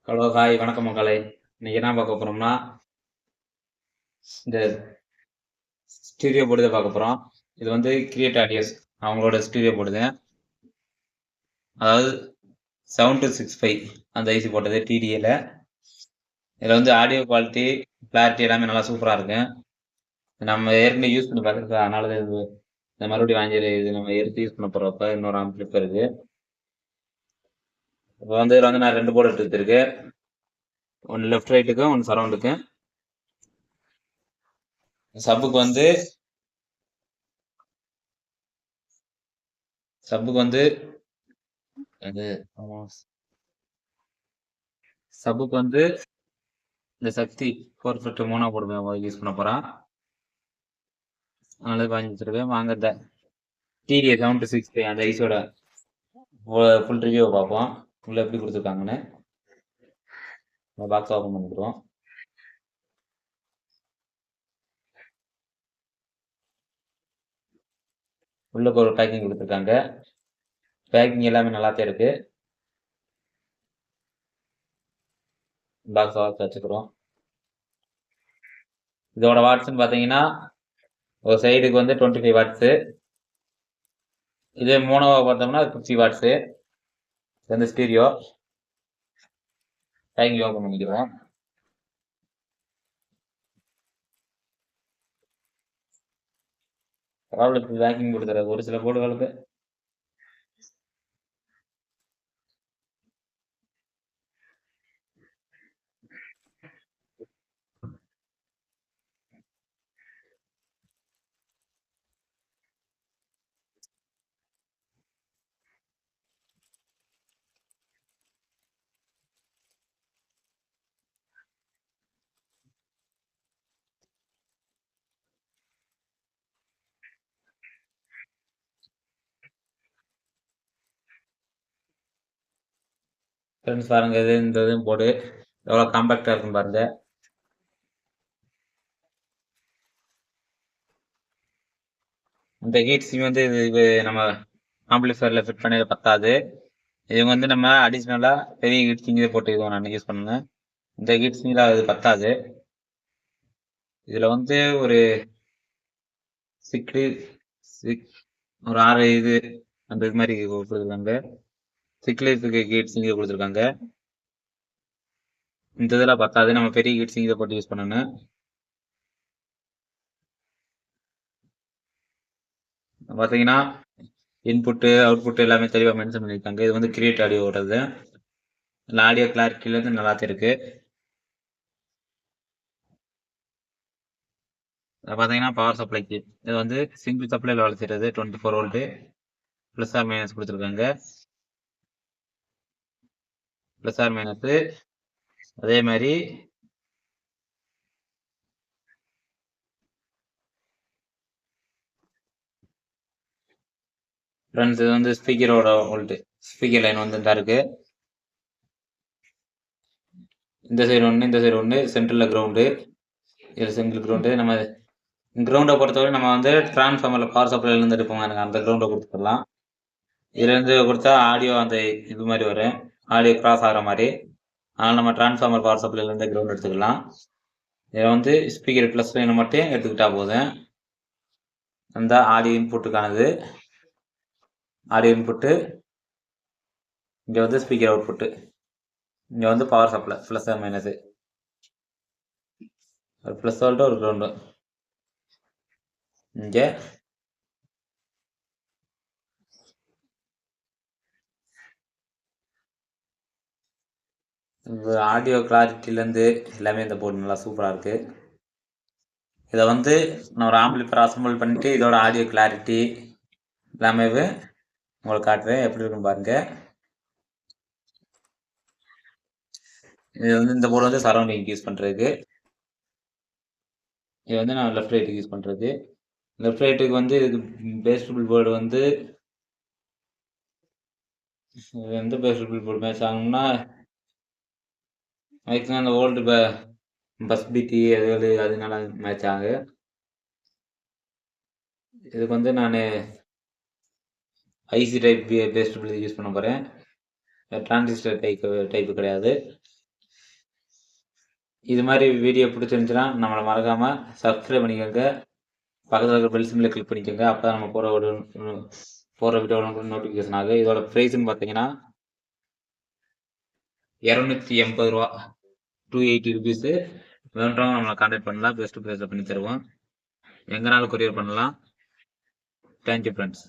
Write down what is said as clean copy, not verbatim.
Hello, hi, வணக்கம் மக்களே. இன்னைக்கு என்ன பார்க்க போறோம்னா, இந்த ஸ்டீரியோ போர்டு தான் பார்க்க போறோம். இது வந்து கிரியேட் ஆடியோஸ் அவங்களோட ஸ்டீரியோ போர்டு தான். அதாவது 7265 அந்த ஐசி போட்டது டிடிஏல. இதில் வந்து ஆடியோ குவாலிட்டி, கிளாரிட்டி எல்லாமே நல்லா சூப்பராக இருக்கு. நம்ம ஏற்கனவே யூஸ் பண்ணி பார்த்துருக்கு, அதனால தான் இது இந்த மறுபடியும் வாங்கி இது நம்ம எடுத்து யூஸ் பண்ண போகிறப்ப இன்னொரு ஆம்பிளிஃபையர் இருக்கு. இப்போ வந்து இதில் வந்து நான் 2 போர்டு எடுத்து வச்சிருக்கேன். ஒன்று லெஃப்ட் ரைட்டுக்கு, ஒன்று சரௌண்டுக்கு. சப்புக்கு வந்து அது சப்புக்கு வந்து இந்த சக்தி 450 மோனோ போர்டு யூஸ் பண்ண போறான். அதனால வாங்கி வச்சிருக்கேன். வாங்க இந்த டிடிஏ 7265 அந்த ஐஸோட ஃபுல் ரிவ்யூ பார்ப்போம். உள்ள எப்படி கொடுத்துருக்காங்கன்னு பாக்ஸ் ஓப்பன் பண்ணிடுவோம். உள்ள ஒரு பேக்கிங் கொடுத்துருக்காங்க. பேக்கிங் எல்லாமே நல்லாத்தான் இருக்கு. பாக்ஸ் வச்சுக்கிறோம். இதோட வாட்ஸ்ன்னு பார்த்தீங்கன்னா ஒரு சைடுக்கு வந்து 25 வாட்ஸு. இதே மோனோவா பார்த்தோம்னா 50 வாட்ஸு. இந்த ஸ்டீரியோ பேக்கிங் ஓப்பன் பண்ணிக்கிறோம். பரவாயில்ல, பேக்கிங் கொடுத்துறாரு ஒரு சில போர்டுகளுக்கு. ஃப்ரெண்ட்ஸ் பாருங்க, இது இந்த இதுவும் போர்டு எவ்வளோ காம்பேக்டாக இருக்குன்னு பாருங்க. இந்த ஹீட் சிம் வந்து இது நம்ம ஆம்பிளிஃபயர்ல ஃபிட் பண்ணது பத்தாது. இவங்க வந்து நம்ம அடிஷ்னலா பெரிய ஹீட் சிங் போட்டு இது நான் யூஸ் பண்ணுங்க. இந்த ஹீட் சிங்ல அது பத்தாது. இதுல வந்து ஒரு சிக்டு ஒரு 6 இது அந்த இது மாதிரி கொடுத்துருக்காங்க. சிக்லேஸுக்கு ஹீட் சிங் கொடுத்துருக்காங்க. இந்த இதெல்லாம் பத்தாது, நம்ம பெரிய ஹீட் சிங் போட்டு யூஸ் பண்ணணும். பார்த்தீங்கன்னா இன்புட்டு அவுட்புட் எல்லாமே தெளிவாக மென்ஷன் பண்ணியிருக்காங்க. இது வந்து கிரியேட் ஆடியோ ஓடுறது. இல்லை ஆடியோ கிளாரிட்டிலேருந்து நல்லாத்தான் இருக்கு. பார்த்தீங்கன்னா பவர் சப்ளைக்கு இது வந்து சிங்கிள் சப்ளைல வேலை செய்யறது. 24 வோல்ட்டு ப்ளஸ் ஆர் மைனஸ் கொடுத்துருக்காங்க. ப்ளஸ் ஆர் மைனஸ் அதே மாதிரி ஃப்ரெண்ட்ஸ் இது வந்து ஸ்பீக்கரோட வோல்ட்டு ஸ்பீக்கர் லைன் வந்து தான் இருக்கு. இந்த சைடு ஒன்று, இந்த சைடு ஒன்று, சென்ட்ரலில் கிரவுண்டு. இதில் சிங்கிள் கிரவுண்டு. நம்ம கிரவுண்டை பொறுத்தவரை நம்ம வந்து டிரான்ஸ்ஃபார்மரில் பவர் சப்ளைலேருந்து எடுப்போம், எனக்கு அந்த கிரவுண்டை கொடுத்துடலாம். இதுலேருந்து கொடுத்தா ஆடியோ அந்த இது மாதிரி வரும், ஆடியோ கிராஸ் ஆகிற மாதிரி. அதனால் நம்ம டிரான்ஸ்ஃபார்மர் பவர் சப்ளைலேருந்து கிரவுண்ட் எடுத்துக்கலாம். இதை வந்து ஸ்பீக்கர் ப்ளஸ் லைனை மட்டும் எடுத்துக்கிட்டா போதும். அந்த ஆடியோ இன்புட்டுக்கானது. ஆடியோ இன்புட்டு இங்கே வந்து ஸ்பீக்கர் அவுட்புட்டு, இங்கே வந்து பவர் சப்ளை ப்ளஸ் மைனஸு. ஒரு ப்ளஸ் வோல்ட்டு ஒரு கிரவுண்டு. இங்கே ஆடியோ கிளாரிட்டிலேருந்து எல்லாமே இந்த போர்டு நல்லா சூப்பராக இருக்குது. இதை வந்து நான் ஒரு ஆம்பிளிஃபயர் அசம்பிள் பண்ணிட்டு இதோட ஆடியோ கிளாரிட்டி எல்லாமே உங்களுக்கு காட்டுறேன், எப்படி இருக்குன்னு பாருங்க. இது வந்து இந்த போர்டு வந்து சரௌண்டிங் யூஸ் பண்ணுறதுக்கு. இது வந்து நான் லெஃப்ட் ரைட்டுக்கு யூஸ் பண்ணுறது. லெஃப்ட் ரைட்டுக்கு வந்து இது பேஸ்டபிள் போர்டு வந்து எந்த பேஸ்டபிள் போர்டு மேட்ச் ஆகணும்னா மேக்ஸிமம் அந்த ஓல்டு பஸ் பிடி அதனால மேட்ச் ஆகு. இதுக்கு வந்து நான் ஐசி டைப் பேஸ்டபிள் யூஸ் பண்ண போகிறேன். டிரான்சிஸ்டர் டைப்பு கிடையாது. இது மாதிரி வீடியோ பிடிச்சிருந்துச்சுன்னா நம்மளை மறக்காம சப்ஸ்கிரைப் பண்ணிக்கோங்க. பக்கத்தில் இருக்கிற பெல் சிம்பிளை கிளிக் பண்ணிக்கோங்க. அப்போ தான் நம்ம போகிற வீடியோட நோட்டிஃபிகேஷன் ஆகுது. இதோட ப்ரைஸ்ன்னு பார்த்தீங்கன்னா 280 ரூபா, 280 ருபீஸு. வேணுன்றவங்க நம்மளை கான்டாக்ட் பண்ணலாம். பெஸ்ட் ப்ரைஸில் பண்ணி தருவோம். எங்கனாலும் கொரியர் பண்ணலாம். Thank you friends.